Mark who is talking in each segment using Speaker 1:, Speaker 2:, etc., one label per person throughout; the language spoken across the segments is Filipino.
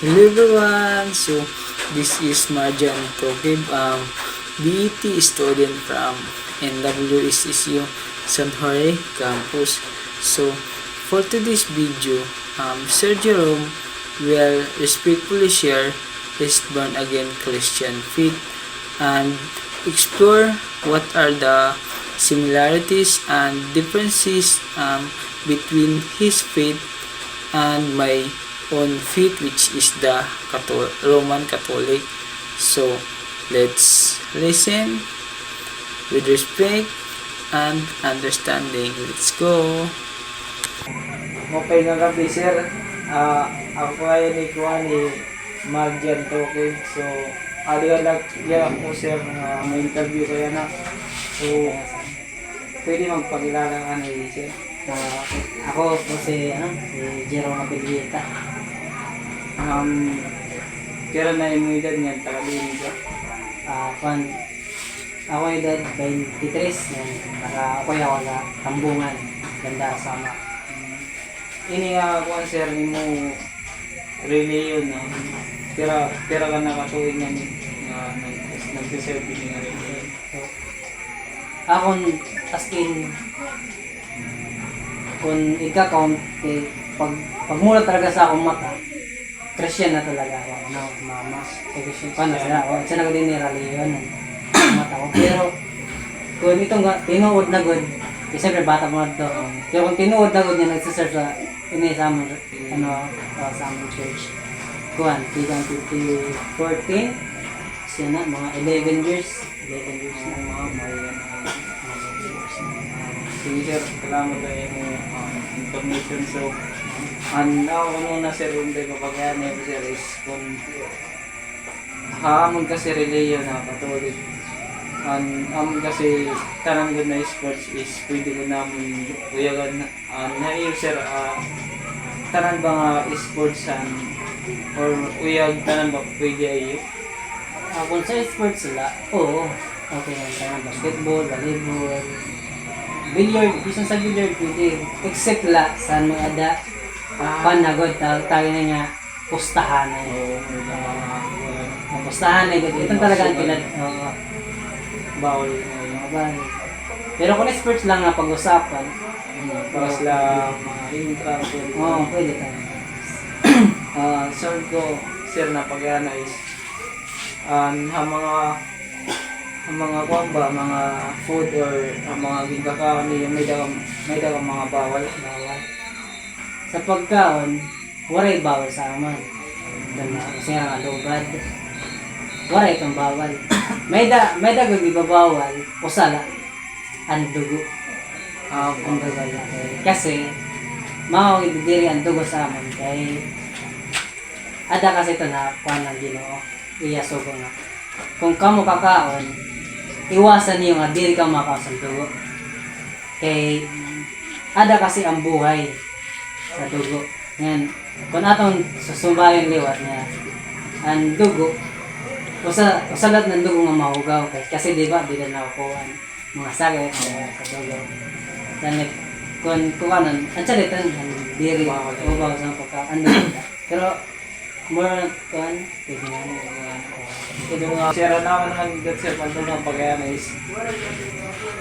Speaker 1: Hello everyone! So, this is Marjan Tokib, BET student from NWSSU San Jorge campus. So, for today's video, Sir Jerome will respectfully share his born again Christian faith and explore what are the similarities and differences between his faith and my own faith, which is the Roman Catholic. So let's listen with respect and understanding. Let's go. Okay nga gabi sir. Ako ay ni Marjan Tokib. So aligalag ko sir may interview kaya na. So pwede magpakilala ka na sir.
Speaker 2: Ako po si Jerome Apelita.
Speaker 1: Kailan na yung edad niyan? Tagalin ko.
Speaker 2: Ako ay edad 23 yan. Ako na tambungan. Ganda sama.
Speaker 1: Ini nga ako sir ni mo reliyon na. Kira ka nakatuwid niyan nagsiserve din nga reliyon.
Speaker 2: Ako as in kung ika-count pag mula talaga sa akong mata, Christian na talaga ako. Mama. Christian. Paano sila? Siya na din ni reliyon ang mata ko. Pero kung itong tinuod na good, siyempre bata mo na ito. Kaya kung tinuod na good niya, nagsiserve sa sa aming church. Kuhan, 2014. Siya na, mga 11 years. 11 years na mga
Speaker 1: Sige sir, salamat kayo information. So, ano na sir, yung kapag yan sir is kung haamon kasi reliyon na Catholic. Amon kasi tanang good na sports is pwede ko namin uyagan na iyo sir, tanan ba nga sports or uyag tanan ba pwede ayo?
Speaker 2: Kung sa sports sila, oo. Okay lang tayo. Basketball, volleyball, billiard. Isang sa billiard pwede. Except la, saan may ada panagod. Tayo na nga pustahan na yun. Pustahan na yun. Ito talaga ang kilad.
Speaker 1: Bawal.
Speaker 2: Pero kung sports lang nga pag-usapan,
Speaker 1: para sila mga intra.
Speaker 2: Oo, pwede tayo.
Speaker 1: Sir na pag-ana is ang mga kwamba, mga food or ang mga gingkakaon niya may dagang mga bawal.
Speaker 2: Sa pagkaon, waray bawal sa aman. Kasi nga lugad. Waray itong bawal. May dagang ibabawal, usala, ang dugo. Ang dugo lang. Kasi, makakididiri ang dugo sa aman. Kaya, ada kasi ito na kuhan ng Ginoo. Iyasugo nga. Kung kamo kakaon, iwasan niyo nga diri ka makaon sa dugo. Kay ada kasi ang buhay sa dugo. Yan. Kung atong susumbayan liwat niya, ang dugo, usalat ng dugo nga mahugaw. Kasi diba, di na nakukuhan mga sakit sa dugo. Sanit, kung kuhanan, ang salitan, ang diri, mahugaw sa pagkaan. Pero, more kuhan, pwede nga
Speaker 1: Ito sir, naman sir, pantong ng pag-ana is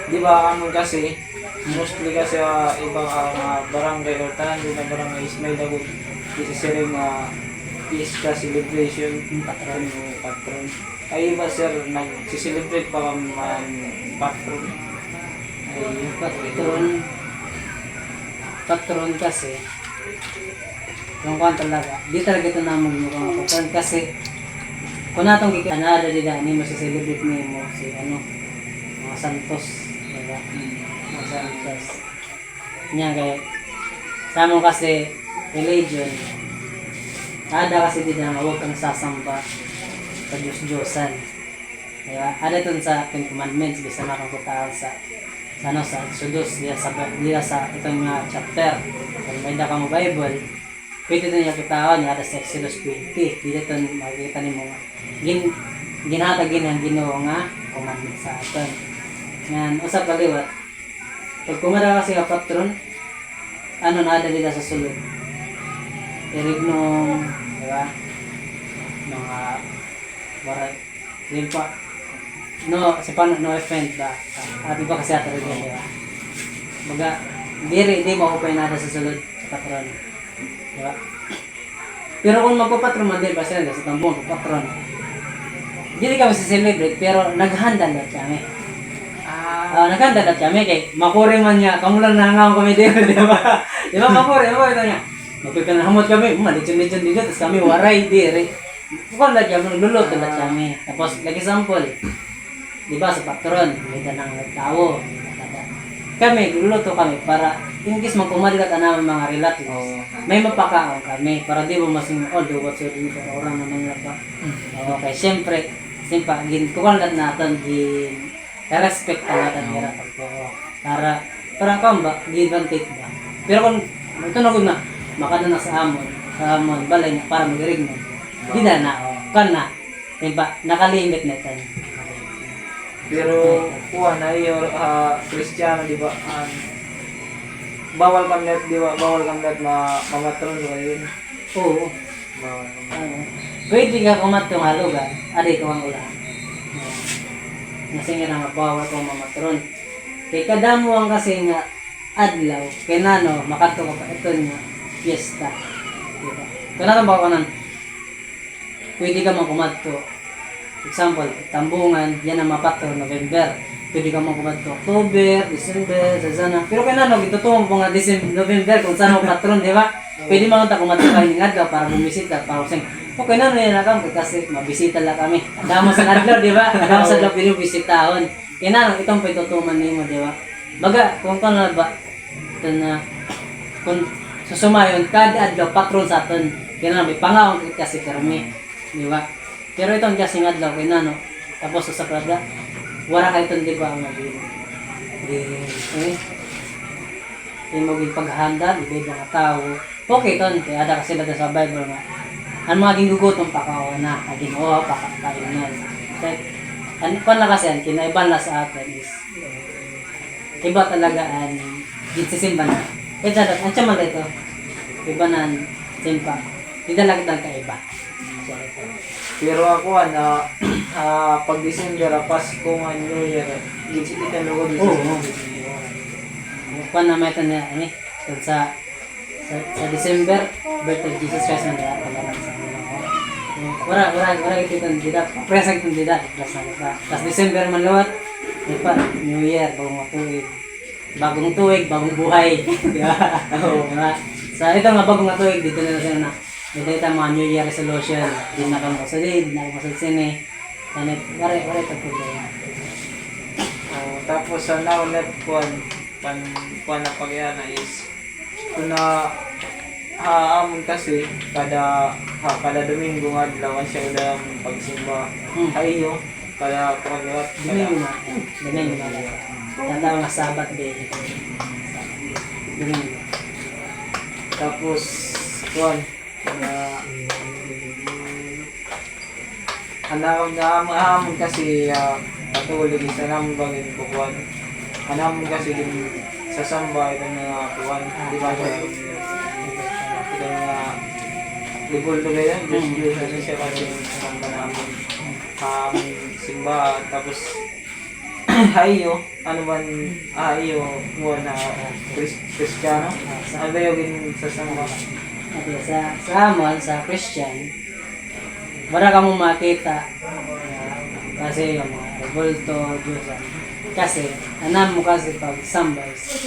Speaker 1: di ba kamo kasi mostly kasi ibang barangay or tanan din na barangay is may dagot isisiring Fiesta celebration patron. Ay iba sir, nagsiselebrate pa kami patron.
Speaker 2: Ay, patron kasi yung kuhan talaga, di talaga ito naman yung patron kasi kung natong kikanada dida ni mo celebrate mo si mga santos, diba? Mga santos. Nya kay sa mo kasi religion. Ada kasi dida nga huwag kang sasamba sa Diyos-Diyosan. Diba? Ada ito sa Ten Commandments, bisa na kang kutahan sa Exodus, diya sa itong chapter. Kung may da ka mo Bible, pwede ito niya kitahan niya ada sa Exodus 20. Dito ito makikita ni mo ginhatagin ang Ginoo nga commandment sa aton. Yan, usap kaliwat. Pag kumara kasi ka patron, na dito sa sulod. Irignom, di ba? mga waray limpa no sa paano no offense ba at iba kasi ato rin di ba baga di maupay nada sa sulod sa patron di ba pero kung magpapatron man din pa sila sa tambong magpapatron hindi kami sa celebrate pero naghanda na kami naghanda na kami kay makuri man niya kamulang nangangaw kami din di ba makuri ito niya magpipinahamot kami malitsun-litsun dito tapos kami waray diri bukan lagi ang nagluluto na kami. Tapos, lagi sample. Diba, sa patron, may tanang tao. Kami, nagluluto kami para in case magkumalikat na namin mga relatives. May mapakaon kami para di mo masing all the what's your dito. Orang naman lang ba? Okay, syempre, kukulat natin, respect na natin nila para kung ba, advantage ba. Pero kung ito na makada na sa amon, balay na para mag-irig mo. Di na kan na. Diba, nakalimit na ito.
Speaker 1: Pero kuha na iyo Kristiyano di ba? Bawal kang net di ba? Bawal kang net mamatron ba yun?
Speaker 2: Oo.
Speaker 1: Bawal kang.
Speaker 2: Pwede ka kumatong halugan, aday ko ang ulan. Kasi nga bawal kong mamatron. Kaya kadamo ang kasi nga adlaw, kaya nano, makato ka pa ito nga fiesta. Diba? Kaya natin ba ko nan pwede ka kumadto. Example, tambungan, yan ang mapato, November. Pwede ka kumadto, October, December, sana. Pero kaya nano, gitutuwang po nga November kung saan mo patron, di ba? Pwede mga ta kumadto kayo ng adlaw para bumisita, para sing, okay na yan lang kasi mabisita lang kami. Adamo sa adlaw, di ba? Adamo sa adlaw, pwede bisitahon. Kaya nano, itong pitutuman nimo, di ba? Baga, kung na ba, ito na, kung susumayon, kada adlaw, patron sa atin. Kaya nano, may pangaon kasi karami. Di ba? Pero itong kasing adlaw kay nano tapos sa prada wala kay itong di ba ang mo paghanda ibig mga tao okay ton kaya ada kasi sila sa Bible nga ang mga ginugutong pakawa na Ginoo pakakainan kaya na kasi ang kinaiban na sa atin is iba talaga ang ginsisimba na kaya ang tiyama ito iba na simpa hindi talaga itong kaiba.
Speaker 1: Pero ako pag December, Pasko, New Year, gitsit ka lugod sa
Speaker 2: Kung na may ito na, sa December, birth of Jesus Christ na nila, palaman sa wala ito itong dida, present itong dida, plus December man lawat, New Year, bagong tuwig, bagong buhay, di ba? Sa ito nga bagong tuwig, dito na sila na, dito mga New Year resolution, di na kami kasalid, di na kami kasalid wala ito problema.
Speaker 1: Tapos sa now net pan na pagyana is kung na amon kasi kada Domingo nga adlaw siya udah pagsimba ayo kada
Speaker 2: Domingo na tatawa nga Sabat day Domingo
Speaker 1: tapos anamon kasi patuloy sa namon bagay ko kuwan anamon kasi sa samba ito na kuwan di ba siya ito na libol tuloy yan Diyos ano siya kasi samba namon simba tapos ayo ano man ayo kuwan na Kristiyano ano ba yung sa samba
Speaker 2: sa amon, sa Christian, wala ka mong makita kasi yung mga revolto, Diyosan. Kasi, anam mo kasi pag sambals,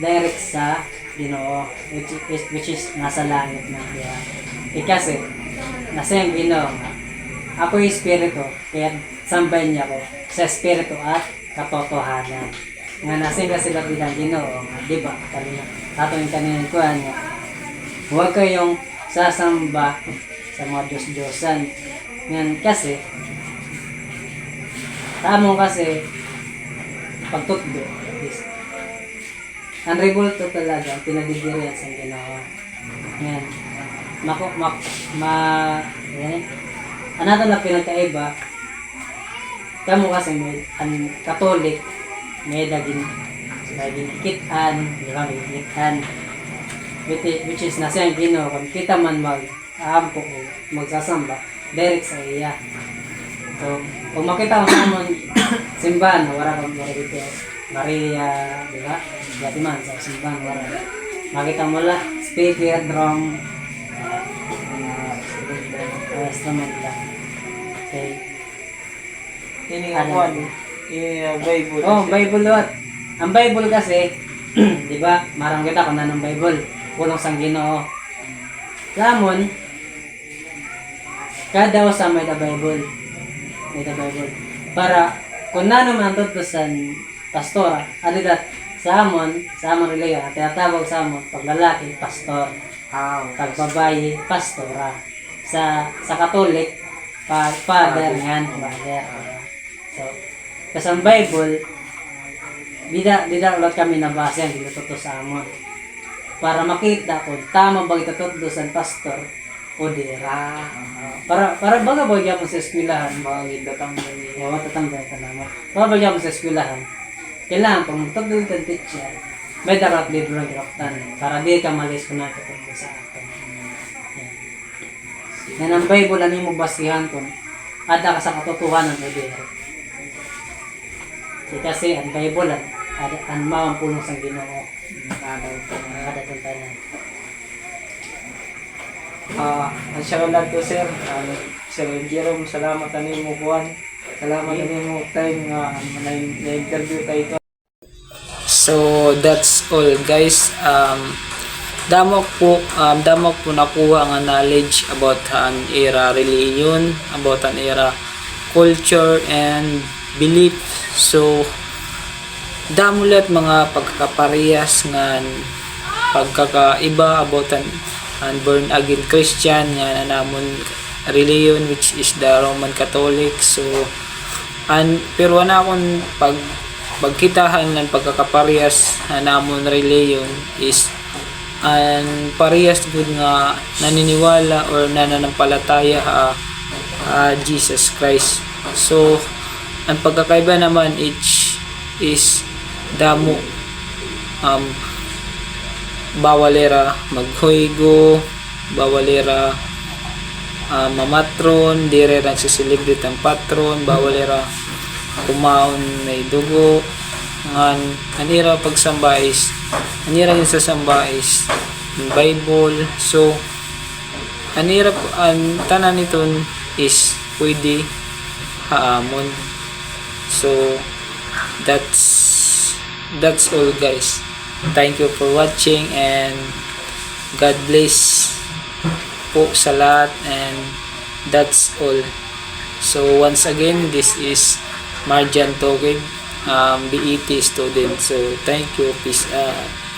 Speaker 2: direct sa Ginoo, which is nasa langit na kaya. Kasi, nasa yung Ginoo, ako yung espiritu, kaya sambay niya ko sa espiritu at katotohanan. Nga nasa yung kasi lapit ng Ginoo, di ba? Tatawin kanina ko niya. Huwag kayong sasamba sa mga Diyos-Diyosan. Yan kasi, tamong kasi, pagtutdo. Ang revolto talaga, pinagdidirihan sa ginawa. Yan. Ano na pinagkaiba, kamo kasi may Katolik, may daging kitan, di ba, may kitan. Which is nasa yung Ginoo kung kita man mag-aampo o magsasamba direct sa iya. So, kung makita mo sa amon simbahan, wala kang wala dito. Maria, di ba? Dati man sa simbahan, wala. Makita mo lang, speaker, drum, instrument lang. Okay.
Speaker 1: Ini nga kuan, Bible.
Speaker 2: Oh, Bible lot. Ang Bible kasi, di ba? Marang kita kung anong Bible. Pulong sang Ginoo. Lamon, kada usa may the Bible. May the Bible. Para kung nano man tutusan pastora, alidat sa amon reliyon, tinatawag sa amon pag lalaki pastor, pag babae pastora. Sa Katolik, father yan, father. So, kasi ang Bible, Dida ulit kami nabasa yan, ginututo sa amon. Para makita kung tama ba itututo sa pastor o dira. Para baga bagyan mo sa eskwelahan,
Speaker 1: Datang ni
Speaker 2: matatanggal ka naman. Para bagyan mo sa eskwelahan, kailangan pag magtututo ka teacher, may dapat libro ng kinaktan. Para di ka malis kung nakitututo sa akin. Yan ang Bible, ano yung basihan kung ada ka sa katotohanan o dira. Kasi ang Bible, ang mawang pulong sa Ginoo. Kada tuntanan.
Speaker 1: Siya lang to sir. Sir Jerome, salamat ani mo kuan. Salamat ani mo time nga na-interview tayo. So that's all guys. Damo po nakuha ang knowledge about an era religion, about an era culture and belief. So damo lahat mga pagkakaparehas nga pagkakaiba about an born again Christian nga namon religion which is the Roman Catholic. So pero wala akong pagkitahan ng pagkakaparehas namon religion is ang parehas gud nga naniniwala or nananampalataya Jesus Christ. So ang pagkakaiba naman is damo bawalera maghuigo, bawalera mamatron, dire nagsisilibrate ang patron, bawalera kumaon may dugo. Anira pagsamba is anira yung sasamba is Bible. So anira ang tanan niton is pwede haamon. So that's all guys. Thank you for watching and God bless po sa lahat, and that's all. So once again, this is Marjan Togig, BET student. So thank you, peace out.